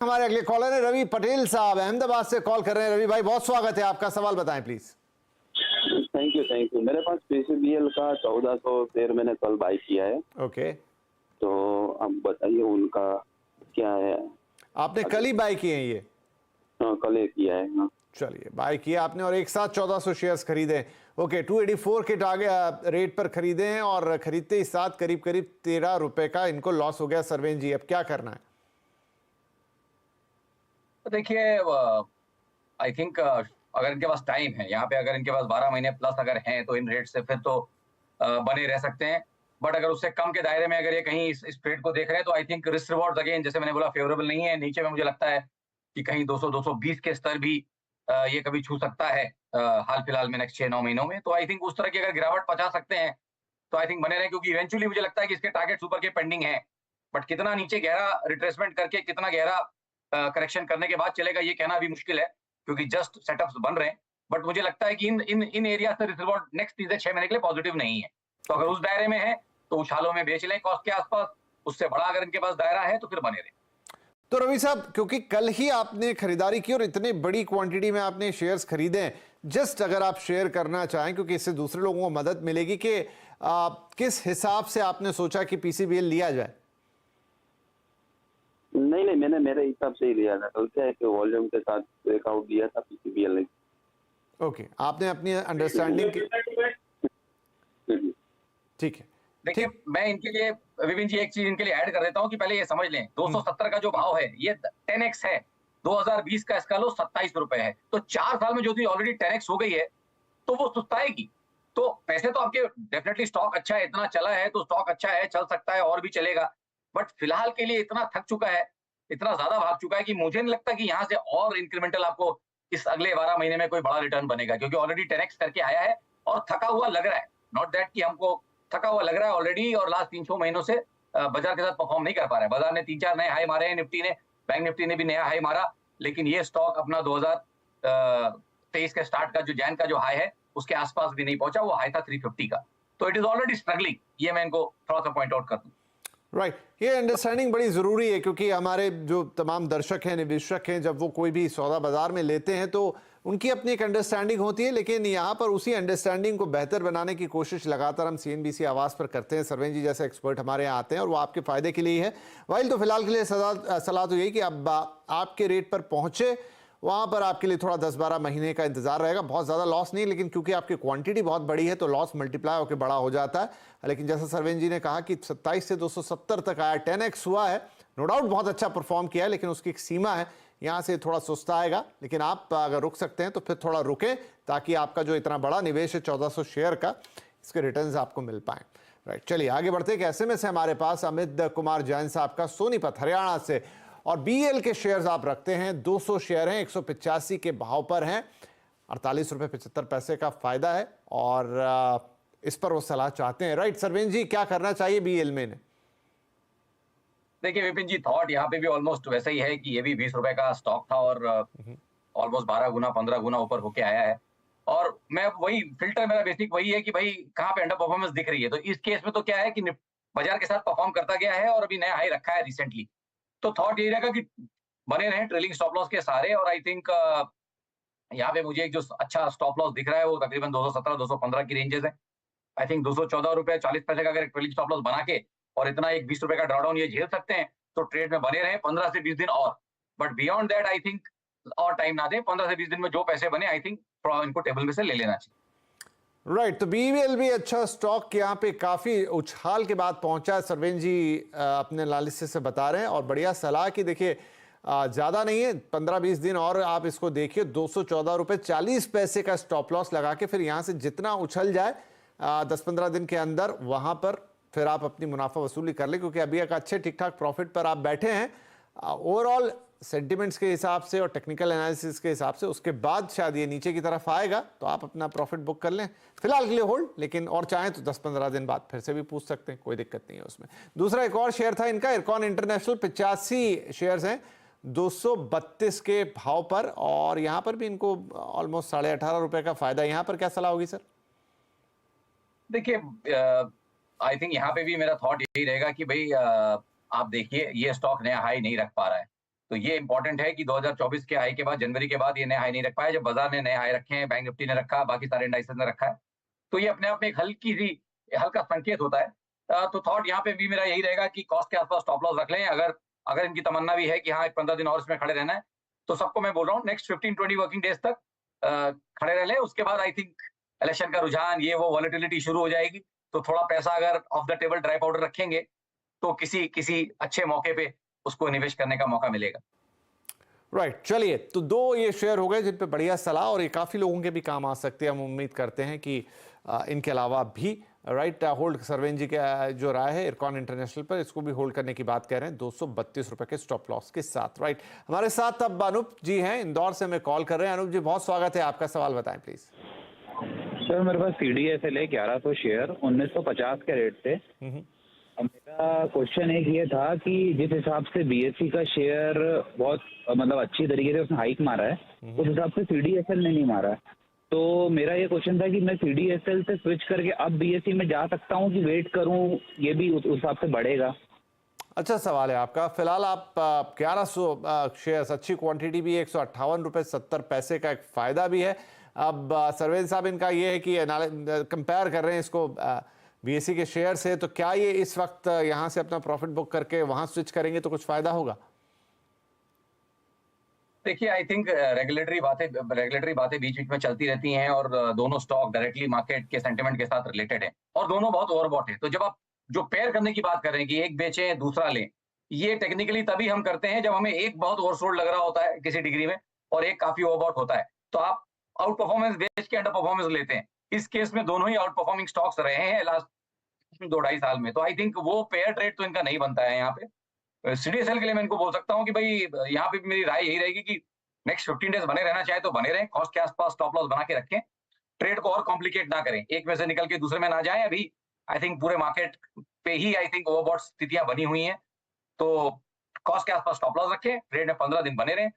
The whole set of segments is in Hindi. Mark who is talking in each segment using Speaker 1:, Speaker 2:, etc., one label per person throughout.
Speaker 1: हमारे अगले कॉलर है रवि पटेल साहब, अहमदाबाद से कॉल कर रहे हैं। रवि भाई बहुत स्वागत है आपका, सवाल बताएं प्लीज।
Speaker 2: Thank you. मेरे पास पीसीबीएल का 1400 शेयर मैंने कल बाई किया है।
Speaker 1: ओके,
Speaker 2: तो आप बताइए उनका क्या है।
Speaker 1: आपने कल ही बाय किए हैं ये?
Speaker 2: हाँ, कल ही किया है। हाँ।
Speaker 1: चलिए, बाय किया आपने और एक साथ 1400 शेयर्स खरीदे। ओके, 284 के टारगेट रेट पर खरीदे हैं और खरीदते ही साथ करीब करीब 13 रुपए का इनको लॉस हो गया। सरवेन जी, अब क्या करना है?
Speaker 3: तो देखिए, आई थिंक अगर इनके पास टाइम है यहाँ पे, अगर इनके पास 12 महीने प्लस अगर हैं तो इन रेट से फिर तो बने रह सकते हैं। बट अगर उससे कम के दायरे में अगर ये कहीं इस ट्रेड को देख रहे हैं तो I think risk reward again, जैसे मैंने बोला, फेवरेबल नहीं है। नीचे में मुझे लगता है कि कहीं 200 220 के स्तर भी ये कभी छू सकता है हाल फिलहाल में, नेक्स्ट 6-9 महीनों में। तो आई थिंक उस तरह की अगर गिरावट पचा सकते हैं तो आई थिंक बने रहे, क्योंकि इवेंचुअली मुझे लगता है कि इसके टारगेट्स ऊपर के पेंडिंग है। बट कितना नीचे गहरा रिट्रेसमेंट करके कितना गहरा करेक्शन करने के बाद चलेगा, ये कहना अभी मुश्किल है, क्योंकि जस्ट सेटअप्स बन रहे हैं। बट मुझे लगता है कि इन एरिया से रिस्क रिवॉर्ड नेक्स्ट 3 से 6 महीने के लिए पॉजिटिव नहीं है। तो अगर उस दायरे में है तो उछालों में बेच लें कॉस्ट के आसपास, उससे बड़ा अगर इनके पास दायरा है तो फिर बने रहे।
Speaker 1: तो रवि साहब, क्योंकि कल ही आपने खरीदारी की और इतनी बड़ी क्वांटिटी में आपने शेयर्स खरीदे हैं, जस्ट अगर आप शेयर करना चाहें, क्योंकि इससे दूसरे लोगों को मदद मिलेगी, कि किस हिसाब से आपने सोचा कि पीसीबीएल लिया जाए?
Speaker 2: नहीं, मैंने मेरे हिसाब से ही लिया था। कल क्या है कि वॉल्यूम के साथ ब्रेकआउट दिया था पीसीबीएल ने।
Speaker 1: ओके, आपने अपनी अंडरस्टैंडिंग की। ठीक है।
Speaker 3: देखिए, मैं इनके लिए विपिन जी एक चीज इनके लिए ऐड कर देता हूं कि पहले ये समझ लें, 270 का जो भाव है ये 10x है। 2020 का इसका लो 27 रुपए है। तो 4 साल में जो थी ऑलरेडी 10x हो गई है, तो वो सुस्ताएगी। तो पैसे तो आपके डेफिनेटली, स्टॉक अच्छा है, इतना चला है तो स्टॉक अच्छा है, चल सकता है और भी चलेगा। बट फिलहाल के लिए इतना थक चुका है, इतना ज्यादा भाग चुका है कि मुझे नहीं लगता कि यहाँ से और इंक्रीमेंटल आपको इस अगले 12 महीने में कोई बड़ा रिटर्न बनेगा, क्योंकि ऑलरेडी 10x करके आया है और थका हुआ लग रहा है। नॉट दैट कि हमको थका हुआ लग रहा है ऑलरेडी, और लास्ट 3-6 महीनों से बाजार के साथ परफॉर्म नहीं कर पा रहा है। बाजार ने 3-4 नए हाई मारे हैं, निफ्टी ने, बैंक निफ्टी ने भी नया हाई मारा, लेकिन ये स्टॉक अपना 2023 के स्टार्ट का जो जैन का जो हाई है उसके आसपास भी नहीं पहुंचा। वो हाई था 350 का। तो इट इज ऑलरेडी स्ट्रगलिंग। ये मैं इनको थोड़ा सा पॉइंट आउट कर दूं।
Speaker 1: राइट, ये अंडरस्टैंडिंग बड़ी ज़रूरी है, क्योंकि हमारे जो तमाम दर्शक हैं, निवेशक हैं, जब वो कोई भी सौदा बाजार में लेते हैं तो उनकी अपनी एक अंडरस्टैंडिंग होती है, लेकिन यहाँ पर उसी अंडरस्टैंडिंग को बेहतर बनाने की कोशिश लगातार हम सीएनबीसी आवाज़ पर करते हैं। सरवेन जी जैसे एक्सपर्ट हमारे यहाँ आते हैं और वो आपके फ़ायदे के लिए है। वाइल तो फिलहाल के लिए सलाह तो यही कि अब आपके रेट पर पहुँचे, वहाँ पर आपके लिए थोड़ा 10-12 महीने का इंतजार रहेगा। बहुत ज़्यादा लॉस नहीं, लेकिन क्योंकि आपकी क्वांटिटी बहुत बड़ी है तो लॉस मल्टीप्लाई होकर बड़ा हो जाता है। लेकिन जैसा सरवेन जी ने कहा कि 27 से 270 तक आया, 10x हुआ है, नो डाउट बहुत अच्छा परफॉर्म किया है, लेकिन उसकी एक सीमा है, यहाँ से थोड़ा सुस्ता आएगा। लेकिन आप अगर रुक सकते हैं तो फिर थोड़ा रुकें, ताकि आपका जो इतना बड़ा निवेश है 1400 शेयर का, इसके रिटर्न आपको मिल पाएँ। राइट, चलिए आगे बढ़ते हैं। ऐसे में से हमारे पास अमित कुमार जैन साहब का सोनीपत हरियाणा से, और बीएल के शेयर्स आप रखते हैं, 200 शेयर हैं, 185 के भाव पर हैं, 48 रुपये 75 पैसे का फायदा है, और इस पर वो सलाह चाहते हैं। राइट सरवेन जी, क्या करना चाहिए बीएल में?
Speaker 3: देखिए विपिन जी, थॉट यहाँ पे भी ऑलमोस्ट वैसा ही है कि ये भी 20 रुपए का स्टॉक था और ऑलमोस्ट 12 गुना 15 गुना ऊपर होके आया है। और मैं वही फिल्टर, मेरा बेसिक वही है कि भाई कहाँ पे अंडर परफॉर्मेंस दिख रही है। तो इस केस में तो क्या है कि बाजार के साथ परफॉर्म करता गया है और अभी नया हाई रखा है रिसेंटली। तो थॉट यही रहेगा कि बने रहे ट्रेलिंग स्टॉप लॉस के सहारे। और आई थिंक यहाँ पे मुझे एक जो अच्छा स्टॉप लॉस दिख रहा है वो तकरीबन 217-215 की रेंजेस है। आई थिंक 214 रुपए 40 पैसे का अगर ट्रेलिंग स्टॉप लॉस बना के और इतना एक 20 रुपए का ड्रॉडाउन ये झेल सकते हैं, तो ट्रेड में बने रहे 15 से 20 दिन और। But beyond that I think और टाइम ना दें। 15 से 20 दिन में जो पैसे बने आई थिंक इनको टेबल में से ले लेना चाहिए।
Speaker 1: राइट, तो बीवीएल भी अच्छा स्टॉक यहाँ पे काफी उछाल के बाद पहुंचा है। सरवेन जी अपने एनालिसिस से बता रहे हैं, और बढ़िया सलाह की। देखिए ज्यादा नहीं है, 15-20 दिन और आप इसको देखिए। 214 रुपए 40 पैसे का स्टॉप लॉस लगा के फिर यहाँ से जितना उछल जाए 10-15 दिन के अंदर, वहां पर फिर आप अपनी मुनाफा वसूली कर ले, क्योंकि अभी एक अच्छे ठीक ठाक प्रॉफिट पर आप बैठे हैं। ओवरऑल सेंटिमेंट्स के हिसाब से और टेक्निकल एनालिसिस के हिसाब से उसके बाद शायद ये नीचे की तरफ आएगा तो आप अपना प्रॉफिट बुक कर लें। फिलहाल के लिए होल्ड, लेकिन और चाहें तो 10-15 दिन बाद फिर से भी पूछ सकते हैं, कोई दिक्कत नहीं है उसमें। दूसरा एक और शेयर था इनका, इरकॉन इंटरनेशनल, 85 शेयर्स हैं, 232 के भाव पर, और यहाँ पर भी इनको ऑलमोस्ट 18.5 रुपए का फायदा। यहाँ पर क्या सलाह होगी सर?
Speaker 3: देखिए आई थिंक यहाँ पे भी मेरा थॉट यही रहेगा कि भाई आप देखिए ये स्टॉक नया हाई नहीं रख पा रहा है। तो ये इंपॉर्टेंट है कि 2024 के हाई के बाद, जनवरी के बाद ये नए हाई नहीं रख पाया। जब बाजार ने नए हाई रखे हैं, बैंक निफ्टी ने रखा, बाकी सारे इंडाइसेस ने रखा है, तो ये अपने आप में एक हल्का संकेत होता है। तो थॉट यहाँ पे भी मेरा यही रहेगा कि कॉस्ट के आसपास स्टॉप लॉस रख लें। अगर इनकी तमन्ना भी है कि हाँ 15 दिन और इसमें खड़े रहना है, तो सबको मैं बोल रहा हूँ नेक्स्ट 15-20 वर्किंग डेज तक खड़े रह लें। उसके बाद आई थिंक इलेक्शन का रुझान, ये वो वॉलेटिलिटी शुरू हो जाएगी, तो थोड़ा पैसा अगर of the table dry powder रखेंगे तो किसी अच्छे मौके पे उसको निवेश करने का मौका मिलेगा।
Speaker 1: राइट, चलिए, तो दो ये शेयर हो गए जिन पे बढ़िया सलाह, और ये काफ़ी लोगों के भी काम आ सकते हैं। हम उम्मीद करते हैं कि इनके अलावा भी राइट होल्ड। सरवेन जी का जो राय है इरकॉन इंटरनेशनल पर, इसको भी होल्ड करने की बात कह रहे हैं 232 रुपए के स्टॉप लॉस के साथ। राइट, हमारे साथ अब अनूप जी हैं, इंदौर से हमें कॉल कर रहे हैं। अनूप जी, बहुत स्वागत है आपका, सवाल बताएं प्लीज।
Speaker 4: सर मेरे पास CDSL है 1100 शेयर 1950 के रेट से। मेरा क्वेश्चन एक ये था कि जिस हिसाब से BSE का शेयर बहुत मतलब अच्छी तरीके से उसने हाइक मारा है, उस हिसाब से CDSL ने नहीं मारा है। तो मेरा ये क्वेश्चन था कि मैं CDSL से स्विच करके अब BSE में जा सकता हूँ कि वेट करूँ, ये भी उस हिसाब से बढ़ेगा?
Speaker 1: अच्छा सवाल है आपका। फिलहाल आप 1100 शेयर्स, अच्छी क्वांटिटी भी, 158 रुपये 70 पैसे का एक फायदा भी है। अब सरवेन साहब, इनका ये है कि कंपेयर कर रहे हैं इसको BSE के शेयर से, तो क्या ये इस वक्त यहाँ से अपना प्रॉफिट बुक करके वहां स्विच करेंगे तो कुछ फायदा होगा?
Speaker 3: देखिए, आई थिंक रेगुलेटरी बातें बीच बीच में चलती रहती हैं, और दोनों स्टॉक डायरेक्टली मार्केट के सेंटिमेंट के साथ रिलेटेड है, और दोनों बहुत ओवरबॉट है। तो जब आप जो पेयर करने की बात कर रहे हैं कि एक बेचें दूसरा लें, ये टेक्निकली तभी हम करते हैं जब हमें एक बहुत ओवरसोल्ड लग रहा होता है किसी डिग्री में, और एक काफी ओवरबॉट होता है, तो आप आउट परफॉर्मेंस बेच के अंडर परफॉर्मेंस लेते हैं। इस केस में दोनों ही आउट परफॉर्मिंग स्टॉक्स रहे हैं लास्ट 2-2.5 साल में, तो आई थिंक वो पेयर ट्रेड तो इनका नहीं बनता है यहाँ पे। CDSL के लिए मैं इनको बोल सकता हूँ कि भाई यहाँ पे मेरी राय यही रहेगी कि नेक्स्ट 15 डेज बने रहना चाहे तो बने रहें, कॉस्ट के आसपास स्टॉप लॉस बना के रखें, ट्रेड को और कॉम्प्लिकेट ना करें, एक में से निकल के दूसरे में ना जाएं। अभी आई थिंक पूरे मार्केट पे ही आई थिंक ओवरबॉट स्थितियां बनी हुई हैं, तो कॉस्ट के आसपास स्टॉप लॉस रखें, ट्रेड में 15 दिन बने रहें,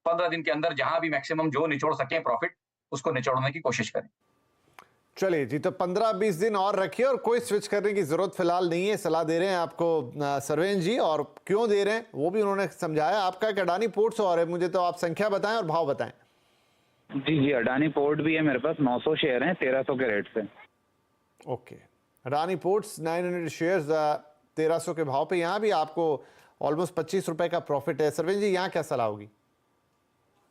Speaker 3: 15 दिन के अंदर जहां भी मैक्सिमम जो निचोड़ सकें प्रॉफिट, उसको निचोड़ने की कोशिश करें।
Speaker 1: चलिए जी, तो 15-20 दिन और रखिए, और कोई स्विच करने की जरूरत फिलहाल नहीं है। सलाह दे रहे हैं आपको सरवेन जी, और क्यों दे रहे हैं वो भी उन्होंने समझाया। आपका एक अडानी पोर्ट्स और है, मुझे तो आप संख्या बताएं और भाव बताएं।
Speaker 4: जी, अडानी पोर्ट भी है मेरे पास, 900 शेयर हैं 1300 के रेट से।
Speaker 1: ओके, अडानी पोर्ट्स 900 शेयर्स 1300 के भाव पे, यहाँ भी आपको ऑलमोस्ट 25 रुपए का प्रॉफिट है। सरवेन जी, यहाँ क्या सलाह होगी?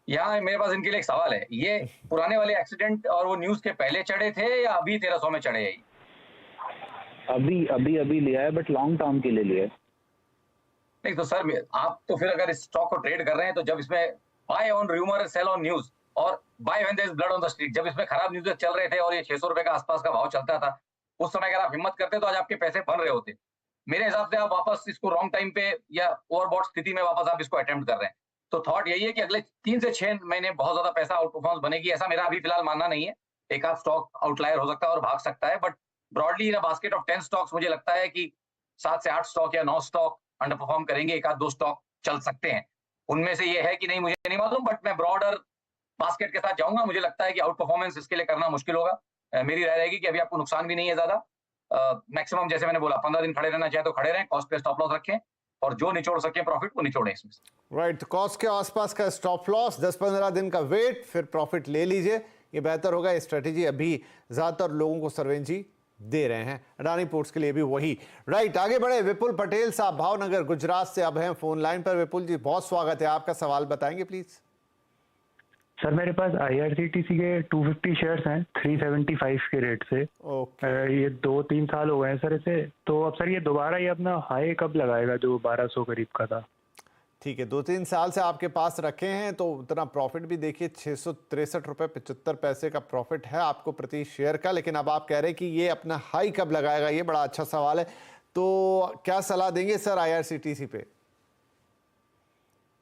Speaker 3: यहाँ मेरे पास इनके लिए एक सवाल है, ये पुराने वाले एक्सीडेंट और वो न्यूज के पहले चढ़े थे या अभी 1300 में चढ़े हैं?
Speaker 4: अभी लिया है, बट लॉन्ग टर्म के लिए लिया है।
Speaker 3: नहीं तो सर, आप तो फिर अगर इस स्टॉक को ट्रेड कर रहे हैं तो जब इसमें buy on rumour sell on news, और buy when there is blood on the street, जब इसमें खराब न्यूज चल रहे थे और ये 600 रुपए का आसपास का भाव चलता था, उस समय अगर आप हिम्मत करते तो आज आपके पैसे बन रहे होते। मेरे हिसाब से आप वापस इसको रॉन्ग टाइम पे या ओवरबॉट स्थिति में वापस आप इसको अटेम्प्ट कर रहे हैं। तो थॉट यही है कि अगले 3 से 6 महीने बहुत ज्यादा पैसा आउट परफॉर्मेंस बनेगी, ऐसा मेरा अभी फिलहाल मानना नहीं है। एक आध स्टॉक आउटलायर हो सकता है और भाग सकता है, but broadly in a basket of 10 stocks मुझे लगता है कि 7 से 8 स्टॉक या 9 स्टॉक अंडर परफॉर्म करेंगे, एक आध 2 स्टॉक चल सकते हैं। उनमें से ये है कि नहीं मुझे नहीं मालूम, बट मैं ब्रॉडर बास्केट के साथ जाऊंगा। मुझे लगता है कि आउट परफॉर्मेंस इसके लिए करना मुश्किल होगा। मेरी राय रहेगी कि अभी आपको नुकसान भी नहीं है ज्यादा। मैक्सिमम जैसे मैंने बोला 15 दिन खड़े रहना चाहे तो खड़े रहें, कॉस्ट पे स्टॉप लॉस रखें, और जो निचोड़ सके प्रॉफिट वो निचोड़े इसमें।
Speaker 1: राइट, कॉस्ट के आसपास का स्टॉप लॉस, 10-15 दिन का वेट, फिर प्रॉफिट ले लीजिए, ये बेहतर होगा। ये स्ट्रेटेजी अभी ज्यादातर लोगों को सरवेन जी दे रहे हैं, अडानी पोर्ट्स के लिए भी वही। राइट, आगे बढ़े। विपुल पटेल साहब भावनगर गुजरात से अब हैं फोन लाइन पर। विपुल जी, बहुत स्वागत है आपका, सवाल बताएंगे प्लीज।
Speaker 5: सर मेरे पास IRCTC के 250 शेयर्स हैं 375 के रेट से। ये 2-3 साल हो गए हैं सर इसे। तो अब सर ये दोबारा ये अपना हाई कब लगाएगा जो 1200 करीब का था?
Speaker 1: ठीक है, 2-3 साल से आपके पास रखे हैं तो उतना प्रॉफिट भी देखिए, 663 रुपये 75 पैसे का प्रॉफिट है आपको प्रति शेयर का। लेकिन अब आप कह रहे हैं कि ये अपना हाई कब लगाएगा, ये बड़ा अच्छा सवाल है। तो क्या सलाह देंगे सर IRCTC पे?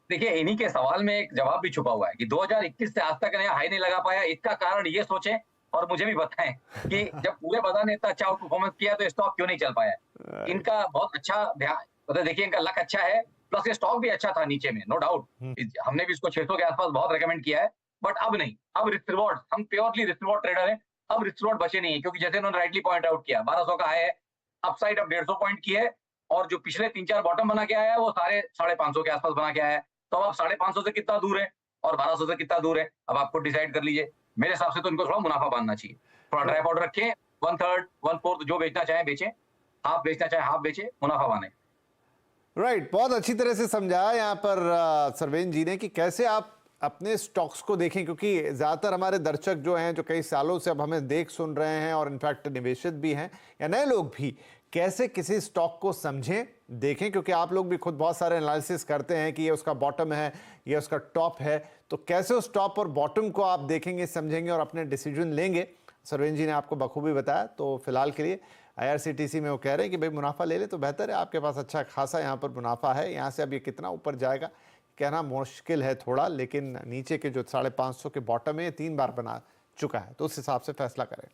Speaker 3: देखिए, इन्हीं के सवाल में एक जवाब भी छुपा हुआ है कि 2021 से आज तक नया हाई नहीं लगा पाया। इसका कारण ये सोचें और मुझे भी बताएं कि जब पूरे बाजार ने इतना अच्छा आउट परफॉर्मेंस किया तो स्टॉक क्यों नहीं चल पाया। इनका बहुत अच्छा ध्यान, मतलब देखिए इनका लक अच्छा है, प्लस ये स्टॉक भी अच्छा था नीचे में, नो डाउट। हमने भी इसको 600 के आसपास बहुत रेकमेंड किया है, बट अब नहीं। अब रिस्क रिवॉर्ड, हम प्योरली रिस्क रिवॉर्ड ट्रेडर हैं, अब रिस्क रिवॉर्ड बचे नहीं है, क्योंकि जैसे उन्होंने राइटली पॉइंट आउट किया 1200 का हाई है, अपसाइड अब 150 पॉइंट की है, और जो पिछले 3-4 बॉटम बना के आया है वो सारे 550 के आसपास बना के आया है। तो अब आप 550 से कितना दूर है और 1200 से कितना दूर है, अब आपको डिसाइड कर लीजिए। मेरे हिसाब से तो इनको थोड़ा मुनाफा बांधना चाहिए, थोड़ा ड्राई पाउडर रखें, 1/3 1/4 जो बेचना चाहे बेचें, हाफ बेचना चाहे हाफ बेचें, मुनाफा बांधें।
Speaker 1: राइट, बहुत अच्छी तरह से समझाया यहाँ पर सरवेन जी ने कि कैसे आप अपने स्टॉक्स को देखें, क्योंकि ज़्यादातर हमारे दर्शक जो हैं, जो कई सालों से अब हमें देख सुन रहे हैं और इनफैक्ट निवेशित भी हैं या नए लोग भी, कैसे किसी स्टॉक को समझें, देखें, क्योंकि आप लोग भी खुद बहुत सारे एनालिसिस करते हैं कि ये उसका बॉटम है, ये उसका टॉप है, तो कैसे उस टॉप और बॉटम को आप देखेंगे, समझेंगे और अपने डिसीजन लेंगे, सरवेन जी ने आपको बखूबी बताया। तो फिलहाल के लिए IRCTC में वो कह रहे हैं कि भाई मुनाफा ले ले तो बेहतर है, आपके पास अच्छा खासा यहाँ पर मुनाफा है। यहाँ से अब ये कितना ऊपर जाएगा कहना मुश्किल है थोड़ा, लेकिन नीचे के जो 550 के बॉटम है 3 बार बना चुका है, तो उस हिसाब से फैसला करें।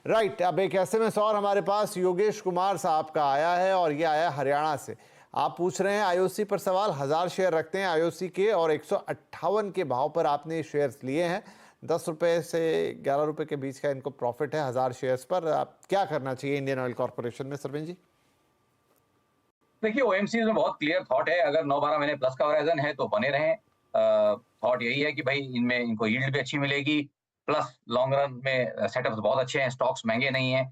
Speaker 1: राइट, अब एक SMS और हमारे पास योगेश कुमार साहब का आया है और ये आया हरियाणा से। आप पूछ रहे हैं IOC पर सवाल, 1000 शेयर रखते हैं IOC के और 158 के भाव पर आपने शेयर्स लिए हैं, 10 रुपये से 11 रुपये के बीच का इनको प्रॉफिट है 1000 शेयर्स पर। आप क्या करना चाहिए इंडियन ऑयल कॉर्पोरेशन में, सरवेन जी?
Speaker 3: देखिए, OMCs में बहुत क्लियर थॉट है, अगर 9-12 महीने प्लस का होराइजन है तो बने रहें। थॉट यही है कि भाई इनमें इनको यील्ड भी अच्छी मिलेगी, प्लस लॉन्ग रन में सेटअप्स बहुत अच्छे हैं, स्टॉक्स महंगे नहीं हैं।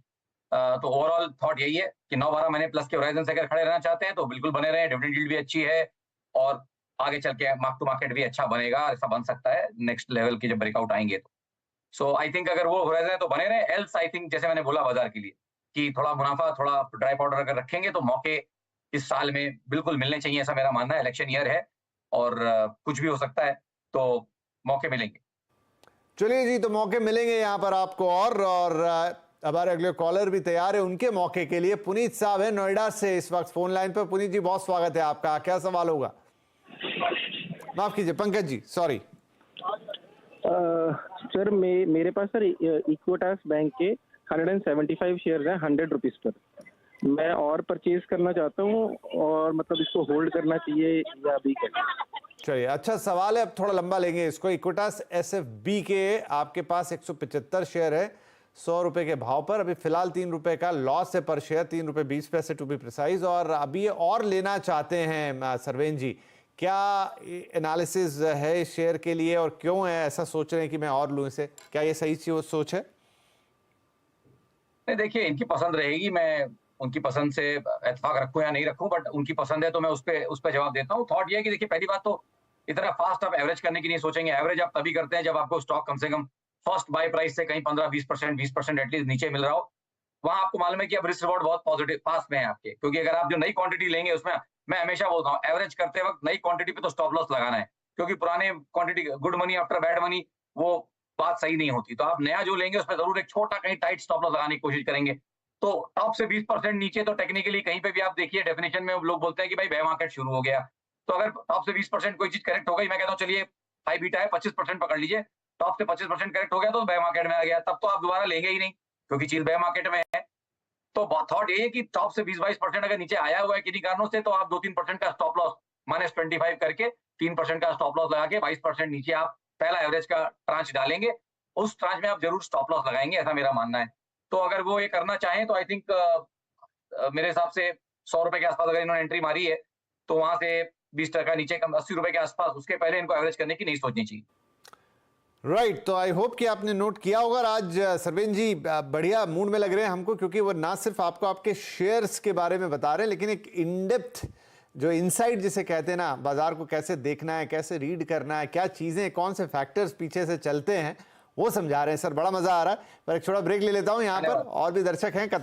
Speaker 3: तो ओवरऑल थॉट यही है कि 9-12 महीने प्लस के होराइजन से अगर खड़े रहना चाहते हैं तो बिल्कुल बने रहें। डिविडेंड यील्ड भी अच्छी है और आगे चल के मार्क टू मार्केट भी अच्छा बनेगा, ऐसा बन सकता है नेक्स्ट लेवल की जब ब्रेकआउट आएंगे तो। सो आई थिंक अगर वो होराइजन है तो बने रहे। एल्स आई थिंक जैसे मैंने बोला बाजार के लिए कि थोड़ा मुनाफा, थोड़ा ड्राई पाउडर अगर रखेंगे तो मौके इस साल में बिल्कुल मिलने चाहिए, ऐसा मेरा मानना है। इलेक्शन ईयर है और कुछ भी हो सकता है, तो मौके मिलेंगे।
Speaker 1: चलिए जी, तो मौके मिलेंगे यहाँ पर आपको और हमारे अगले कॉलर भी तैयार है उनके मौके के लिए। पुनीत साहब है नोएडा से इस वक्त फोन लाइन पर। पुनीत जी, बहुत स्वागत है आपका, क्या सवाल होगा? माफ कीजिए पंकज जी, सॉरी।
Speaker 6: सर मेरे पास सर इक्विटास बैंक के 175 शेयर हैं 100 रुपीज पर। मैं और परचेज करना चाहता हूँ और मतलब इसको होल्ड करना चाहिए या अभी कैसे?
Speaker 1: चलिए, अच्छा सवाल है, अब थोड़ा लंबा लेंगे इसको। इक्विटास SFB के आपके पास 175 शेयर है 100 रुपए के भाव पर, अभी फिलहाल 3 रुपए का लॉस है पर शेयर, 3 रुपए 20 पैसे टू बी प्रिसाइज, और अभी ये और लेना चाहते हैं सरवेन जी, क्या एनालिसिस है इस शेयर के लिए और क्यों है ऐसा सोच रहे हैं कि मैं और लूं इसे? क्या ये सही सोच है?
Speaker 3: नहीं, देखिए, इनकी पसंद रहेगी, मैं उनकी पसंद से इत्तेफाक रखूं या नहीं रखूं, बट उनकी पसंद है तो मैं उस पे जवाब देता हूं। थॉट ये है कि देखिए, पहली बात तो इतना फास्ट आप एवरेज करने की नहीं सोचेंगे। एवरेज आप तभी करते हैं जब आपको स्टॉक कम से कम फर्स्ट बाय प्राइस से कहीं 15-20% एटलीस्ट नीचे मिल रहा हो। वहां आपको मालूम है कि अब रिस्क रिवॉर्ड बहुत पॉजिटिव पास में है आपके, क्योंकि अगर आप जो नई क्वांटिटी लेंगे उसमें, मैं हमेशा बोलता हूँ एवरेज करते वक्त नई क्वांटिटी पे तो स्टॉप लॉस लगाना है, क्योंकि पुराने quantity good money after bad money वो बात सही नहीं होती। तो आप नया जो लेंगे उसमें जरूर एक छोटा कहीं टाइट स्टॉप लॉस लगाने की कोशिश करेंगे। तो टॉप से 20% नीचे तो टेक्निकली कहीं पे भी आप देखिए डेफिनेशन में लोग बोलते हैं कि भाई बेयर मार्केट शुरू हो गया। तो अगर टॉप से 20% कोई चीज करेक्ट हो गई, मैं कहता हूँ चलिए हाई बीटा है 25% पकड़ लीजिए, टॉप से 25% करेक्ट हो गया तो बेयर मार्केट में आ गया, तब तो आप दोबारा लेंगे ही नहीं क्योंकि चीज बेयर मार्केट में है। तो थॉट ये है कि टॉप से 20-22% अगर नीचे आया हुआ है किन्हीं कारणों से, तो आप 2-3% का स्टॉप लॉस -25 करके 3% का स्टॉप लॉस लगा के 22% नीचे आप पहला एवरेज का ट्रांच डालेंगे, उस ट्रांच में आप जरूर स्टॉप लॉस लगाएंगे, ऐसा मेरा मानना है। तो अगर वो ये करना चाहें तो आई थिंक मेरे हिसाब से 100 रुपए के आसपास अगर इन्होंने एंट्री मारी है तो वहां से 20% नीचे 80 रुपए के आसपास, उसके पहले इनको एवरेज करने की नहीं सोचनी चाहिए।
Speaker 1: राइट, तो आई होप कि आपने नोट किया होगा। आज सरवेन जी बढ़िया मूड में लग रहे हैं हमको, क्योंकि वो ना सिर्फ आपको आपके शेयर्स के बारे में बता रहे हैं, लेकिन एक इन डेप्थ जो इनसाइट जिसे कहते हैं ना, बाजार को कैसे देखना है, कैसे रीड करना है, क्या चीज़ें, कौन से फैक्टर्स पीछे से चलते हैं, वो समझा रहे हैं। सर, बड़ा मजा आ रहा है, पर एक छोटा ब्रेक ले लेता हूँ यहाँ पर, और भी दर्शक हैं।